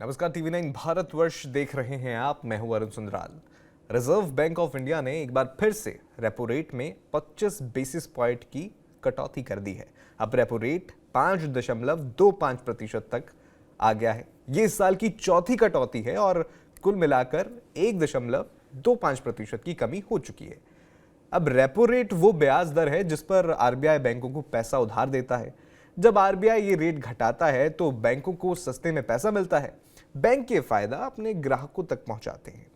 नमस्कार, टीवी 9 भारतवर्ष देख रहे हैं आप। मैं हूं Arun Sundaral. Reserve Bank of India ने एक बार फिर से रेपो रेट में 25 बेसिस पॉइंट की कटौती कर दी है। अब रेपो रेट 5.25% तक आ गया है। ये इस साल की चौथी कटौती है और कुल मिलाकर 1.25% की कमी हो चुकी है। अब रेपो रेट वो ब्याज दर है जिस पर आरबीआई बैंकों को पैसा उधार देता है। जब आरबीआई ये रेट घटाता है तो बैंकों को सस्ते में पैसा मिलता है। बैंक ये फायदा अपने ग्राहकों तक पहुंचाते हैं।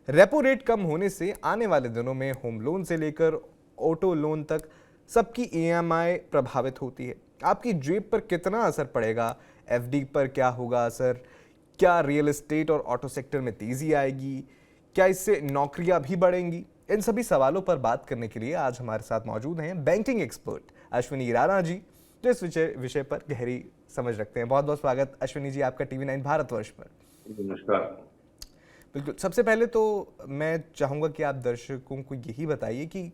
रेपो रेट कम होने से आने वाले दिनों में होम लोन से लेकर ऑटो लोन तक सबकी ईएमआई प्रभावित होती है। आपकी जेब पर कितना असर पड़ेगा? एफडी पर क्या होगा असर? क्या रियल एस्टेट और ऑटो सेक्टर में तेजी आएगी? क्या इससे नौकरियां भी बढ़ेंगी? इन सभी सवालों पर बात करने के लिए आज हमारे साथ मौजूद हैं बैंकिंग एक्सपर्ट अश्विनी राणा जी, जो इस विषय पर गहरी समझ रखते हैं। बहुत बहुत स्वागत अश्विनी जी आपका टीवी 9 भारतवर्ष पर। नमस्कार। बिल्कुल, सबसे पहले तो मैं चाहूंगा कि आप दर्शकों को यही बताइए कि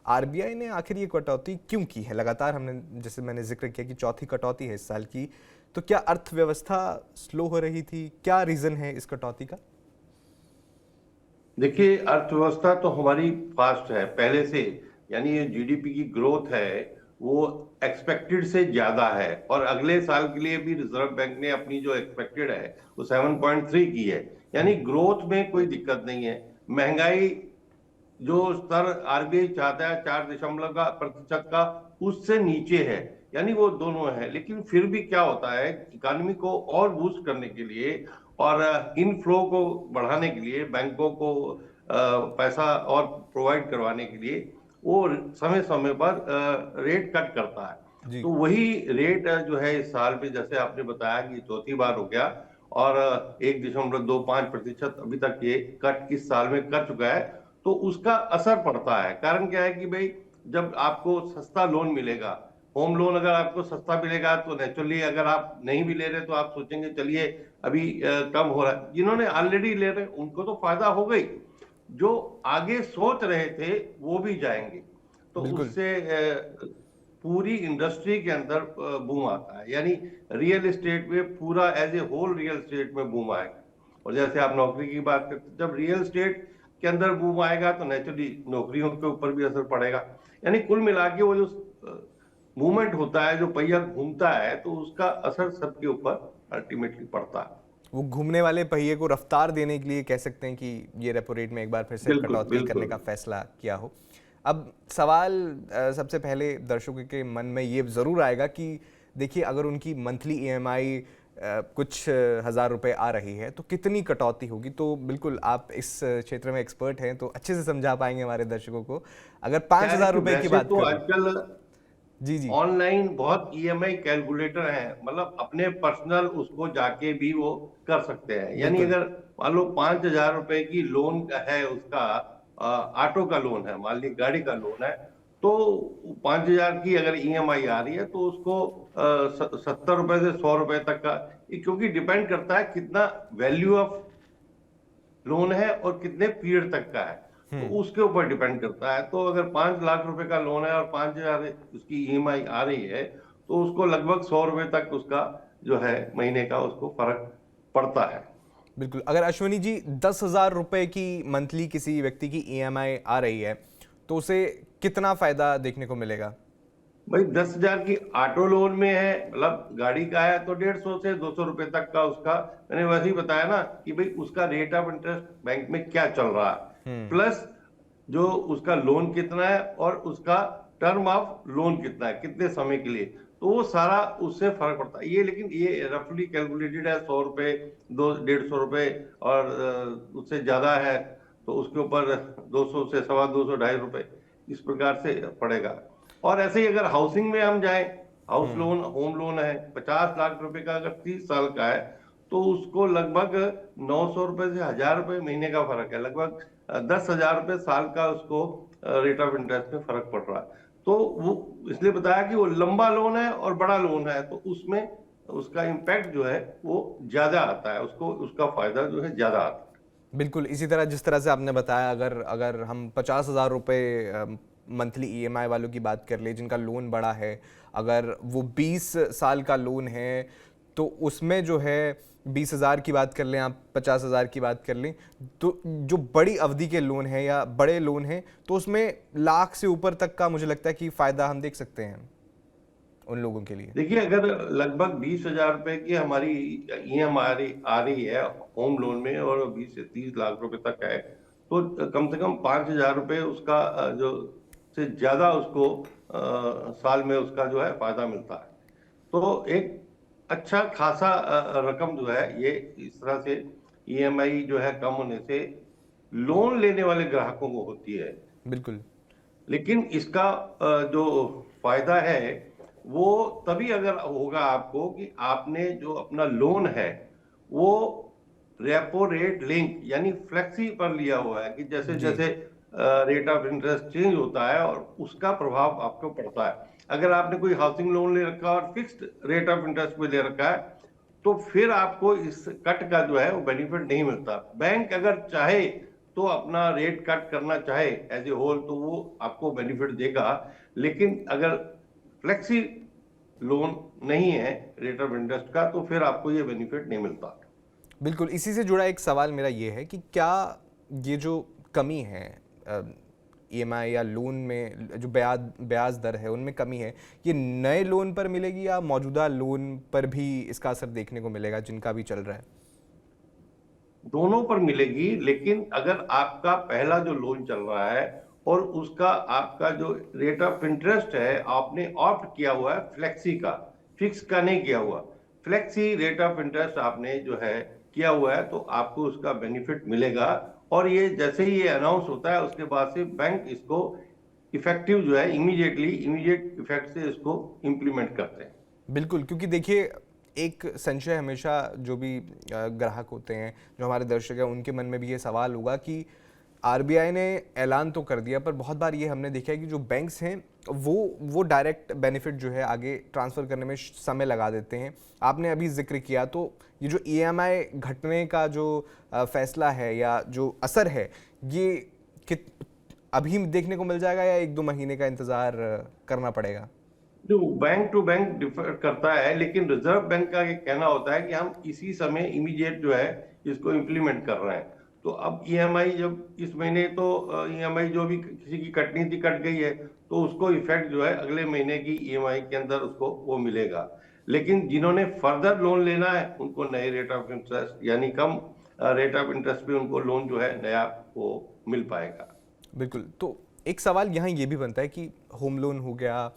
आरबीआई ने आखिर ये कटौती क्यों की है। लगातार हमने, जैसे मैंने जिक्र किया, कि चौथी कटौती है इस साल की। तो क्या अर्थव्यवस्था स्लो हो रही थी? क्या रीजन है इस कटौती का? देखिए, अर्थव्यवस्था तो हमारी फास्ट है पहले से, यानी ये जीडीपी की ग्रोथ है वो एक्सपेक्टेड से ज्यादा है और अगले साल के लिए भी रिजर्व बैंक ने अपनी जो एक्सपेक्टेड है वो 7.3 की है। यानी ग्रोथ में कोई दिक्कत नहीं है। महंगाई जो स्तर आरबीआई चाहता है 4% का, उससे नीचे है, यानी वो दोनों है। लेकिन फिर भी क्या होता है, इकोनॉमी को और बूस्ट करने के लिए और इनफ्लो को बढ़ाने के लिए, बैंकों को पैसा और प्रोवाइड करवाने के लिए वो समय समय पर रेट कट करता है। तो वही रेट जो है इस साल में, जैसे आपने बताया कि चौथी बार हो गया और 1.25% अभी तक ये कट इस साल में कर चुका है। तो उसका असर पड़ता है। कारण क्या है कि भाई, जब आपको सस्ता लोन मिलेगा, होम लोन अगर आपको सस्ता मिलेगा तो नेचुरली अगर आप नहीं भी ले रहे तो आप सोचेंगे चलिए अभी कम हो रहा है। जिन्होंने ऑलरेडी ले रहे उनको तो फायदा हो गई, जो आगे सोच रहे थे वो भी जाएंगे। तो उससे पूरी इंडस्ट्री के अंदर बूम आता है, यानी रियल एस्टेट में पूरा as a whole real estate में बूम आएगा। और जैसे आप नौकरी की बात करते, जब रियल एस्टेट के अंदर बूम आएगा तो नेचुरली नौकरियों के ऊपर भी असर पड़ेगा। यानी कुल मिला के वो जो मूवमेंट होता है, जो पहिया घूमता है, तो उसका असर सबके ऊपर अल्टीमेटली पड़ता है। वो घूमने वाले पहिए को रफ्तार देने के लिए कह सकते हैं कि ये रेपो रेट में एक बार फिर से कटौती करने का फैसला किया हो। अब सवाल सबसे पहले दर्शकों के मन में ये जरूर आएगा कि देखिए, अगर उनकी मंथली ईएमआई कुछ हज़ार रुपए आ रही है तो कितनी कटौती होगी। तो बिल्कुल आप इस क्षेत्र में एक्सपर्ट हैं तो अच्छे से समझा पाएंगे हमारे दर्शकों को। अगर 5,000 रुपए की बात तो आजकल जी ऑनलाइन बहुत ईएमआई कैलकुलेटर है, मतलब अपने पर्सनल उसको जाके भी वो कर सकते हैं। यानी अगर मान लो 5,000 रुपए की लोन है, उसका ऑटो का लोन है, मान ली गाड़ी का लोन है, तो 5,000 की अगर ईएमआई आ रही है तो उसको 70 रुपए से 100 रुपए तक का, क्योंकि डिपेंड करता है कितना वैल्यू ऑफ लोन है और कितने पीरियड तक का है, तो उसके ऊपर डिपेंड करता है। तो अगर 5 लाख रुपए का लोन है और 5,000 उसकी ईएमआई आ रही है तो उसको लगभग 100 रुपए तक उसका जो है महीने का उसको फर्क पड़ता है। बिल्कुल। अगर अश्विनी जी 10,000 रुपए की मंथली किसी व्यक्ति की ईएमआई आ रही है तो उसे कितना फायदा देखने को मिलेगा? भाई 10,000 की ऑटो लोन में है, मतलब गाड़ी का है, तो 150 से 200 रुपए तक का उसका, मैंने वैसे ही बताया ना कि भाई उसका रेट ऑफ इंटरेस्ट बैंक में क्या चल रहा है, प्लस जो उसका लोन कितना है और उसका टर्म ऑफ लोन कितना है, कितने समय के लिए, तो वो सारा उससे फर्क पड़ता है। ये लेकिन ये रफली कैलकुलेटेड है, 100 रुपए, 150 रुपए, और उससे ज्यादा है तो उसके ऊपर 200 से 250, 250 इस प्रकार से पड़ेगा। और ऐसे ही अगर हाउसिंग में हम जाएं, हाउस लोन, होम लोन है 50 लाख रुपए का, अगर 30 साल का है तो उसको लगभग 900 रुपए से 1,000 रुपए महीने का फर्क है, लगभग 10,000 रुपए साल का उसको रेट ऑफ इंटरेस्ट में फर्क पड़ रहा है। तो वो इसलिए बताया कि वो लंबा लोन है और बड़ा लोन है, तो उसमें उसका इम्पैक्ट जो है वो ज्यादा आता है, उसको उसका फायदा जो है ज्यादा आता है। बिल्कुल इसी तरह जिस तरह से आपने बताया, अगर अगर हम 50,000 रुपये मंथली ईएमआई वालों की बात कर ले जिनका लोन बड़ा है, अगर वो 20 साल का लोन है तो उसमें जो है 20,000 की बात कर लें, आप 50,000 की बात कर लें, तो जो बड़ी अवधि के लोन हैं या बड़े लोन हैं, तो उसमें लाख से ऊपर तक का मुझे लगता है कि फ़ायदा हम देख सकते हैं उन लोगों के लिए। देखिए, अगर लगभग 20,000 रुपए की हमारी ईएमआई आ रही है होम लोन में और 20 से 30 लाख रुपए तक है, तो कम से कम 5,000 रुपए उसका जो से ज्यादा उसको साल में उसका जो है फायदा मिलता है। तो एक अच्छा खासा रकम जो है ये इस तरह से ईएमआई जो है कम होने से लोन लेने वाले ग्राहकों को होती है। बिल्कुल। लेकिन इसका जो फायदा है वो तभी अगर होगा आपको कि आपने जो अपना लोन है वो रेपो रेट लिंक यानी फ्लेक्सी पर लिया हुआ है कि जैसे जी। जैसे रेट ऑफ इंटरेस्ट चेंज होता है और उसका प्रभाव आपको पड़ता है। अगर आपने कोई हाउसिंग लोन ले रखा है और फिक्स्ड रेट ऑफ इंटरेस्ट पे ले रखा है तो फिर आपको इस कट का जो है वो बेनिफिट नहीं मिलता। बैंक अगर चाहे तो अपना रेट कट करना चाहे एज ए होल तो वो आपको बेनिफिट देगा, लेकिन अगर फ्लेक्सी लोन नहीं है रेट ऑफ इंटरेस्ट का तो फिर आपको ये बेनिफिट नहीं मिलता। बिल्कुल, इसी से जुड़ा एक सवाल मेरा ये है कि क्या ये जो कमी है ईएमआई या लोन में जो ब्याज ब्याज दर है उनमें कमी है, ये नए लोन पर मिलेगी या मौजूदा लोन पर भी इसका असर देखने को मिलेगा जिनका भी चल रहा है? दोनों पर मिलेगी, लेकिन अगर आपका पहला जो लोन चल रहा है और उसका आपका जो रेट ऑफ इंटरेस्ट है आपने ऑप्ट किया हुआ है फ्लेक्सी का, फिक्स का नहीं किया हुआ, फ्लेक्सी रेट ऑफ इंटरेस्ट आपने जो है किया हुआ है तो आपको उसका बेनिफिट मिलेगा। और ये जैसे ही ये अनाउंस होता है उसके बाद से बैंक इसको इफेक्टिव जो है इमीडिएट इफेक्ट से इसको इम्प्लीमेंट करते हैं। बिल्कुल, क्योंकि देखिए एक संशय हमेशा जो भी ग्राहक होते हैं, जो हमारे दर्शक हैं, उनके मन में भी ये सवाल होगा कि आरबीआई ने ऐलान तो कर दिया, पर बहुत बार ये हमने देखा है कि जो बैंक्स हैं वो डायरेक्ट बेनिफिट जो है आगे ट्रांसफ़र करने में समय लगा देते हैं। आपने अभी ज़िक्र किया, तो ये जो ईएमआई घटने का जो फैसला है या जो असर है, ये कित अभी देखने को मिल जाएगा या 1-2 महीने का इंतज़ार करना पड़ेगा? जो बैंक टू बैंक डिफर करता है, लेकिन रिजर्व बैंक का ये कहना होता है कि हम इसी समय इमीडिएट जो है इसको इम्प्लीमेंट कर रहे हैं। तो अब ईएमआई जब इस महीने तो ईएमआई जो भी किसी की कटनी थी कट गई है तो उसको इफेक्ट जो है अगले महीने की ईएमआई के अंदर उसको वो मिलेगा। लेकिन जिन्होंने फर्दर लोन लेना है उनको नए रेट ऑफ इंटरेस्ट यानी कम रेट ऑफ इंटरेस्ट पे उनको लोन जो है नया वो मिल पाएगा। बिल्कुल, तो एक सवाल यहाँ ये भी बनता है कि होम लोन हो गया,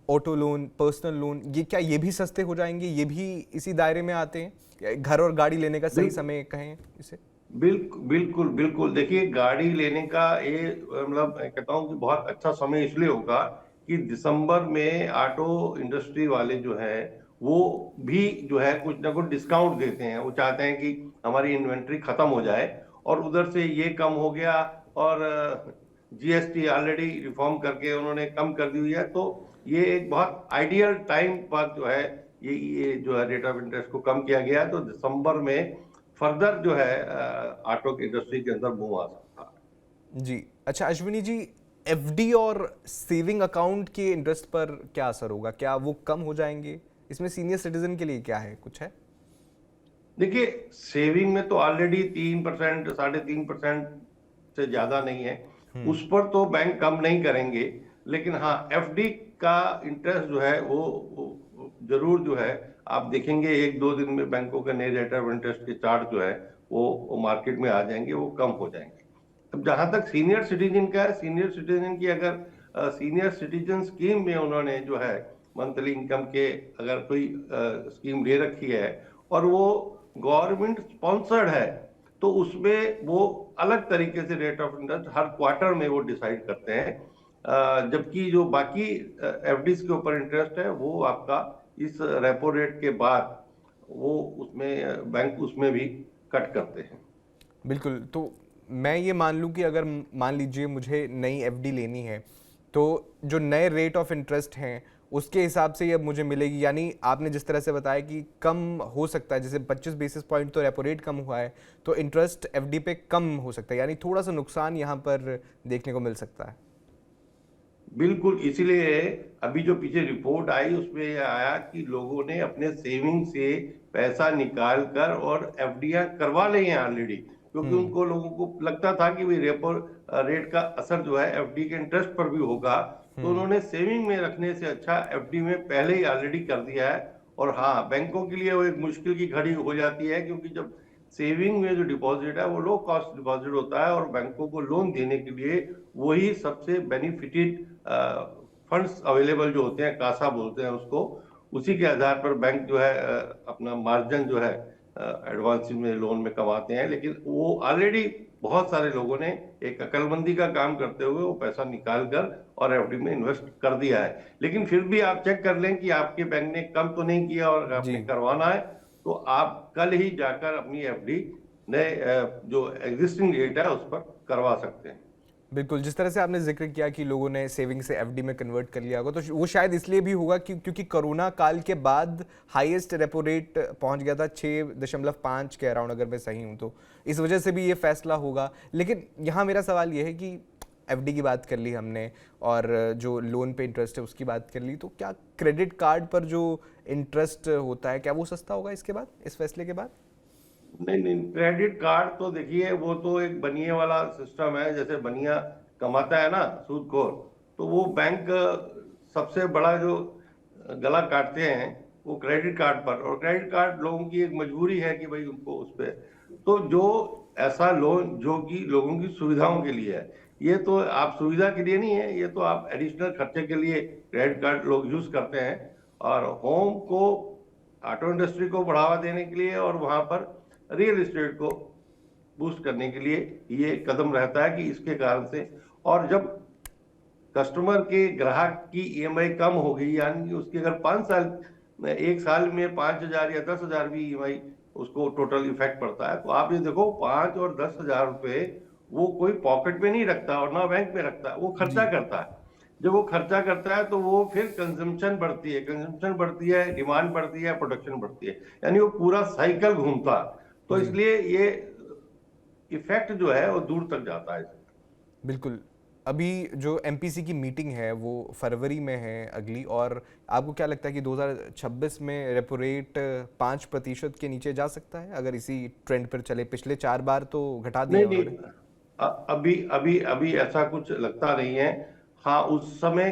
ऑटो लोन, पर्सनल लोन, ये क्या ये भी सस्ते हो जाएंगे? ये भी इसी दायरे में आते हैं? या घर और गाड़ी लेने का सही समय कहें इसे? बिल्कुल बिल्कुल, देखिए गाड़ी लेने का ये मतलब मैं कहता हूँ कि बहुत अच्छा समय इसलिए होगा कि दिसंबर में ऑटो इंडस्ट्री वाले जो है वो भी जो है कुछ ना कुछ डिस्काउंट देते हैं। वो चाहते हैं कि हमारी इन्वेंट्री खत्म हो जाए और उधर से ये कम हो गया और जीएसटी ऑलरेडी रिफॉर्म करके उन्होंने कम कर दी हुई है। तो ये एक बहुत आइडियल टाइम पर जो है ये जो है रेट ऑफ इंटरेस्ट को कम किया गया है। तो दिसंबर में फर्दर जो है ऑटो की इंडस्ट्री के अंदर मूव आ सकता है। जी। अच्छा अश्विनी जी, एफडी और सेविंग अकाउंट के इंटरेस्ट पर क्या असर होगा? क्या वो कम हो जाएंगे? इसमें सीनियर सिटीजन के लिए क्या है, कुछ है? देखिए, सेविंग में तो ऑलरेडी 3% 3.5% से ज्यादा नहीं है, उस पर तो बैंक कम नहीं करेंगे। लेकिन हाँ, एफडी का इंटरेस्ट जो है वो जरूर जो है आप देखेंगे 1-2 दिन में बैंकों के नए रेट ऑफ इंटरेस्ट के चार्ट जो है वो मार्केट में आ जाएंगे, वो कम हो जाएंगे। अब जहां तक सीनियर सिटीजन का है, सीनियर सिटीजन की अगर सीनियर सिटीजन स्कीम में उन्होंने जो है मंथली इनकम के अगर कोई स्कीम ले रखी है और वो गवर्नमेंट स्पॉन्सर्ड है तो उसमें वो अलग तरीके से rate of interest her quarter में वो डिसाइड करते हैं। जबकि जो बाकी एफडीज के ऊपर इंटरेस्ट है वो आपका इस रेपो रेट के बाद वो उसमें बैंक उसमें भी कट करते हैं। बिल्कुल, तो मैं ये मान लूँ कि अगर मान लीजिए मुझे नई एफडी लेनी है, तो जो नए रेट ऑफ इंटरेस्ट हैं उसके हिसाब से ये अब मुझे मिलेगी, यानी आपने जिस तरह से बताया कि कम हो सकता है, जैसे 25 बेसिस पॉइंट तो रेपो रेट कम हुआ है, तो इंटरेस्ट एफडी पे कम हो सकता है, यानी थोड़ा सा नुकसान यहाँ पर देखने को मिल सकता है। बिल्कुल, इसीलिए अभी जो पीछे रिपोर्ट आई उसमें ये आया कि लोगों ने अपने सेविंग से पैसा निकाल कर और एफडीआर करवा ली हैं ऑलरेडी, क्योंकि हम्म। उनको लोगों को लगता था कि भाई रेपो रेट का असर जो है एफडी के इंटरेस्ट पर भी होगा। तो हम्म। उन्होंने सेविंग में रखने से अच्छा एफडी में पहले ही ऑलरेडी कर दिया है। और हाँ, बैंकों के लिए वो एक मुश्किल की घड़ी हो जाती है, क्योंकि जब सेविंग में जो डिपॉजिट है वो लो कॉस्ट डिपॉजिट होता है, और बैंकों को लोन देने के लिए वही सबसे बेनिफिटेड फंड्स अवेलेबल जो होते हैं, कासा बोलते हैं उसको, उसी के आधार पर बैंक जो है अपना मार्जिन जो है एडवांस में लोन में कमाते हैं। लेकिन वो ऑलरेडी बहुत सारे लोगों ने एक अकलमंदी का काम करते हुए वो पैसा निकाल कर और एफडी में इन्वेस्ट कर दिया है। लेकिन फिर भी आप चेक कर लें कि आपके बैंक ने कम तो नहीं किया, और जी। आपने करवाना है तो आप कल ही जाकर अपनी एफडी नए जो एग्जिस्टिंग रेट है उस पर करवा सकते हैं। बिल्कुल, जिस तरह से आपने ज़िक्र किया कि लोगों ने सेविंग से एफडी में कन्वर्ट कर लिया होगा, तो वो शायद इसलिए भी होगा क्योंकि कोरोना काल के बाद हाईएस्ट रेपो रेट पहुंच गया था 6.5 के अराउंड, अगर मैं सही हूं तो इस वजह से भी ये फैसला होगा। लेकिन यहाँ मेरा सवाल ये है कि एफडी की बात कर ली हमने और जो लोन पे इंटरेस्ट है उसकी बात कर ली, तो क्या क्रेडिट कार्ड पर जो इंटरेस्ट होता है क्या वो सस्ता होगा इसके बाद, इस फैसले के बाद? नहीं नहीं, क्रेडिट कार्ड तो देखिए वो तो एक बनिए वाला सिस्टम है। जैसे बनिया कमाता है ना सूदखोर, तो वो बैंक सबसे बड़ा जो गला काटते हैं वो क्रेडिट कार्ड पर। और क्रेडिट कार्ड लोगों की एक मजबूरी है कि भाई उनको उस पे, तो जो ऐसा लोन जो कि लोगों की सुविधाओं के लिए है, ये तो आप सुविधा के लिए नहीं है, ये तो आप एडिशनल खर्चे के लिए क्रेडिट कार्ड लोग यूज करते हैं। और होम को, ऑटो इंडस्ट्री को बढ़ावा देने के लिए और वहां पर रियल एस्टेट को बूस्ट करने के लिए ये कदम रहता है कि इसके कारण से। और जब कस्टमर के ग्राहक की ईएमआई कम हो गई, यानी कि उसके अगर 5 साल, एक साल में 5,000 या 10,000 भी ईएमआई उसको टोटल इफेक्ट पड़ता है, तो आप ये देखो 5 और 10 हजार रुपए वो कोई पॉकेट में नहीं रखता और ना बैंक में रखता है, वो खर्चा जी। करता है। जब वो खर्चा करता है तो वो फिर कंजम्पशन बढ़ती है, कंजम्पशन बढ़ती है, डिमांड बढ़ती है, प्रोडक्शन बढ़ती है, यानी वो पूरा साइकिल घूमता है। तो जी। इसलिए ये इफेक्ट जो है वो दूर तक जाता है। बिल्कुल। अभी जो एमपीसी की मीटिंग है वो फरवरी में है अगली, और आपको क्या लगता है कि 2026 में रेपो रेट 5% के नीचे जा सकता है अगर इसी ट्रेंड पर चले? पिछले 4 बार तो घटा नहीं दिया नहीं, उन्होंने। अभी अभी अभी ऐसा कुछ लगता नहीं है। हाँ, उस समय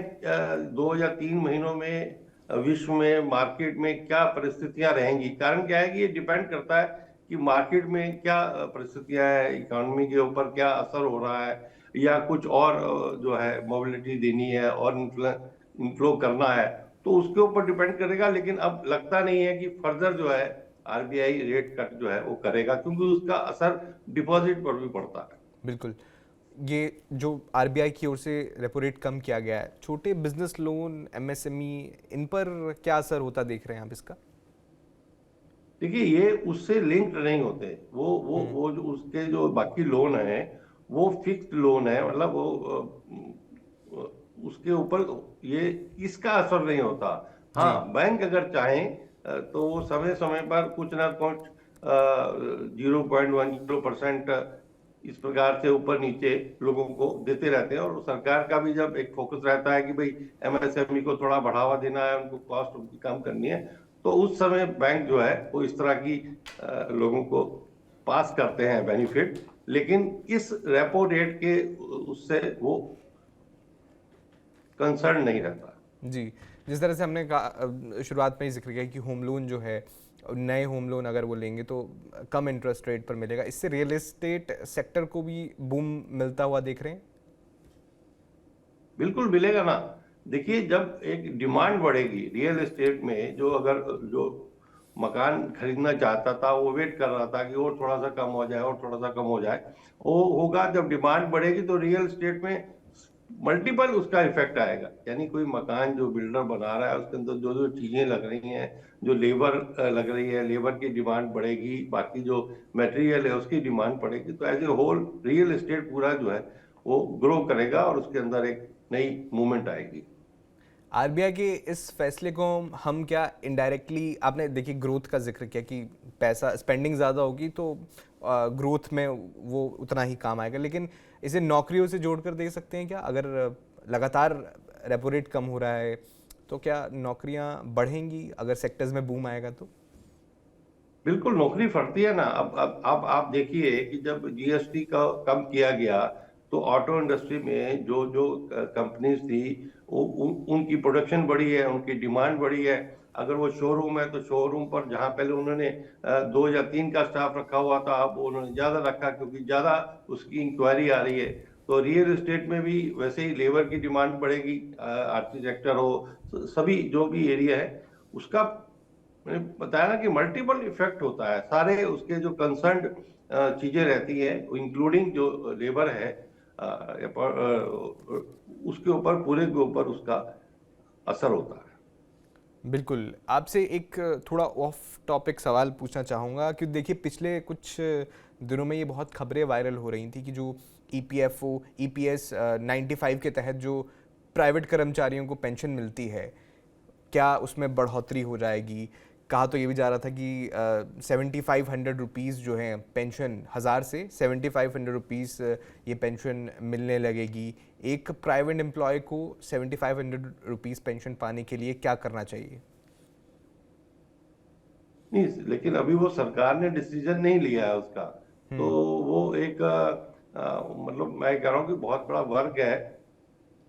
2 या 3 महीनों में विश्व में मार्केट में क्या परिस्थितियां रहेंगी, कारण क्या है कि ये डिपेंड करता है कि मार्केट में क्या परिस्थितियां हैं, इकोनॉमी के ऊपर क्या असर हो रहा है, या कुछ और जो है मोबिलिटी देनी है और इन्फ्लो करना है, तो उसके ऊपर डिपेंड करेगा। लेकिन अब लगता नहीं है कि फर्दर जो है आरबीआई रेट कट जो है वो करेगा, क्योंकि उसका असर डिपॉजिट पर भी पड़ता है। बिल्कुल। ये जो आरबीआई की ओर से रेपो रेट कम किया गया है, छोटे बिजनेस लोन, एमएसएमई, इन पर क्या असर होता देख रहे हैं आप इसका? देखिए, ये उससे लिंक्ड नहीं होते। हम्म। वो जो उसके जो बाकी लोन है वो फिक्स्ड लोन है, मतलब वो उसके ऊपर ये इसका असर नहीं होता। जी। हाँ, बैंक अगर चाहें तो वो समय समय पर कुछ ना कुछ 0.10% इस प्रकार से ऊपर नीचे लोगों को देते रहते हैं। और सरकार का भी जब एक फोकस रहता है कि भाई एमएसएमई को थोड़ा बढ़ावा देना है, उनको कॉस्ट उनकी कम करनी है, तो उस समय बैंक जो है वो इस तरह की लोगों को पास करते हैं बेनिफिट। लेकिन इस रेपो रेट के उससे वो कंसर्न नहीं रहता। जी। जिस तरह से हमने शुरुआत में ही जिक्र किया कि होम लोन जो है, नए होम लोन अगर वो लेंगे तो कम इंटरेस्ट रेट पर मिलेगा, इससे रियल एस्टेट सेक्टर को भी बूम मिलता हुआ देख रहे हैं? बिल्कुल मिलेगा ना। देखिए, जब एक डिमांड बढ़ेगी रियल एस्टेट में, जो अगर जो मकान खरीदना चाहता था वो वेट कर रहा था कि और थोड़ा सा कम हो जाए और थोड़ा सा कम हो जाए, वो होगा। जब डिमांड बढ़ेगी तो रियल एस्टेट में मल्टीपल उसका इफेक्ट आएगा। यानी कोई मकान जो बिल्डर बना रहा है उसके अंदर जो जो चीजें लग रही हैं, जो लेबर लग रही है, लेबर की डिमांड बढ़ेगी, बाकी जो मटेरियल है उसकी डिमांड बढ़ेगी, तो as a whole real estate पूरा जो है वो ग्रो करेगा और उसके अंदर एक नई मूवमेंट आएगी। आरबीआई के इस फैसले को हम क्या इनडायरेक्टली, आपने देखिए ग्रोथ का जिक्र किया कि पैसा स्पेंडिंग ज़्यादा होगी तो ग्रोथ में वो उतना ही काम आएगा, लेकिन इसे नौकरियों से जोड़कर देख सकते हैं क्या? अगर लगातार रेपो रेट कम हो रहा है, तो क्या नौकरियां बढ़ेंगी अगर सेक्टर्स में बूम आएगा तो? बिल्कुल नौकरी फटती है ना। अब आप देखिए कि जब जीएसटी का कम किया गया तो ऑटो इंडस्ट्री में जो जो कंपनीज थी उनकी प्रोडक्शन बढ़ी है, उनकी डिमांड बढ़ी है। अगर वो शोरूम है तो शोरूम पर जहां पहले उन्होंने 2 या 3 का स्टाफ रखा हुआ था, अब उन्होंने ज्यादा रखा क्योंकि ज्यादा उसकी इंक्वायरी आ रही है। तो रियल एस्टेट में भी वैसे ही लेबर की डिमांड बढ़ेगी, आरटी सेक्टर हो, सभी जो भी एरिया है उसका। मैंने बताया ना कि मल्टीपल इफेक्ट होता है, सारे उसके जो कंसर्न्ड चीजें रहती हैं इंक्लूडिंग जो लेबर है, उसके ऊपर, पूरे के ऊपर उसका असर होता है। बिल्कुल। आपसे एक थोड़ा ऑफ टॉपिक सवाल पूछना चाहूँगा, क्योंकि देखिए पिछले कुछ दिनों में ये बहुत खबरें वायरल हो रही थी कि जो ईपीएफओ, ईपीएस 95 के तहत जो प्राइवेट कर्मचारियों को पेंशन मिलती है, क्या उसमें बढ़ोतरी हो जाएगी? कहा तो ये भी जा रहा था कि 7500 रुपीज़ जो है पेंशन, 1000 से 7500 रुपीज़ ये पेंशन मिलने लगेगी। एक प्राइवेट एम्प्लॉय को 7500 रुपीज़ पेंशन पाने के लिए क्या करना चाहिए? नहीं, लेकिन अभी वो सरकार ने डिसीजन नहीं लिया है उसका। तो हम्म। वो एक मतलब मैं कह रहा हूँ कि बहुत बड़ा वर्ग है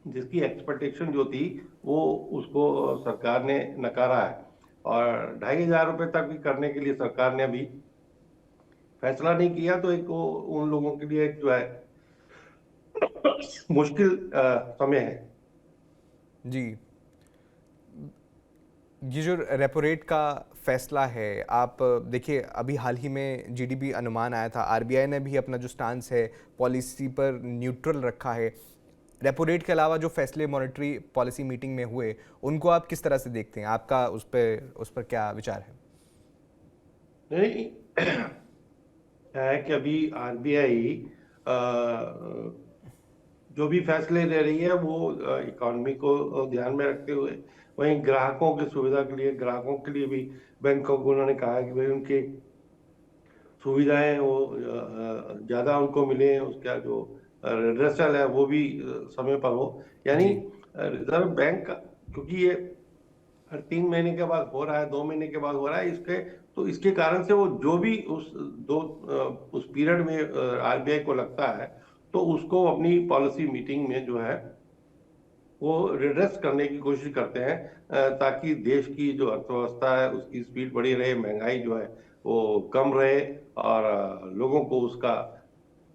जिसकी एक्सपेक्टेशन जो थी वो, उसको सरकार ने नकारा है। और 2500 रुपये तक भी करने के लिए सरकार ने अभी फैसला नहीं किया। तो एक वो उन लोगों के लिए एक जो है मुश्किल समय है। जी। ये जो रेपो रेट का फैसला है, आप देखिए अभी हाल ही में जीडीपी अनुमान आया था, आरबीआई ने भी अपना जो स्टांस है पॉलिसी पर न्यूट्रल रखा है। रेपो रेट के अलावा जो फैसले मॉनेटरी पॉलिसी मीटिंग में हुए, उनको आप किस तरह से देखते हैं? आपका उस पर क्या विचार है? नहीं, है कि अभी आरबीआई जो भी फैसले ले रही है वो इकोनॉमी को ध्यान में रखते हुए, वहीं ग्राहकों की सुविधा के लिए, ग्राहकों के लिए भी बैंकों को उन्होंने कहा है कि भाई उनकी सुविधाएं वो ज्यादा उनको मिले, उसका जो रिड्रेसल है वो भी समय पर हो। यानी जी। रिजर्व बैंक क्योंकि ये हर 3 महीने के बाद हो रहा है, 2 महीने के बाद हो रहा है, इसके तो इसके कारण से वो जो भी उस पीरियड में आरबीआई को लगता है तो उसको अपनी पॉलिसी मीटिंग में जो है वो रिड्रेस करने की कोशिश करते हैं, ताकि देश की जो अर्थव्यवस्था है उसकी स्पीड बढ़ी रहे, महंगाई जो है वो कम रहे, और लोगों को उसका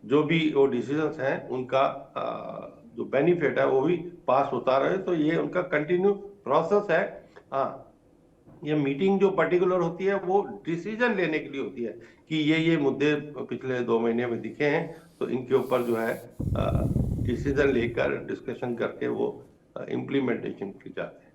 जो भी वो डिसीजंस हैं उनका जो बेनिफिट है वो भी पास होता रहे। तो ये उनका कंटिन्यू प्रोसेस है। हाँ, ये मीटिंग जो पर्टिकुलर होती है वो डिसीजन लेने के लिए होती है कि ये मुद्दे पिछले 2 महीने में दिखे हैं, तो इनके ऊपर जो है डिसीजन लेकर डिस्कशन करके वो इम्प्लीमेंटेशन की जाती है।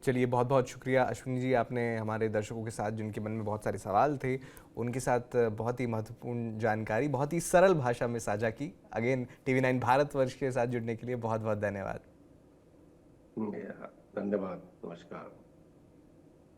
चलिए, बहुत बहुत शुक्रिया अश्विनी जी, आपने हमारे दर्शकों के साथ जिनके मन में बहुत सारे सवाल थे, उनके साथ बहुत ही महत्वपूर्ण जानकारी बहुत ही सरल भाषा में साझा की। अगेन TV9 भारतवर्ष के साथ जुड़ने के लिए बहुत बहुत धन्यवाद। धन्यवाद, नमस्कार।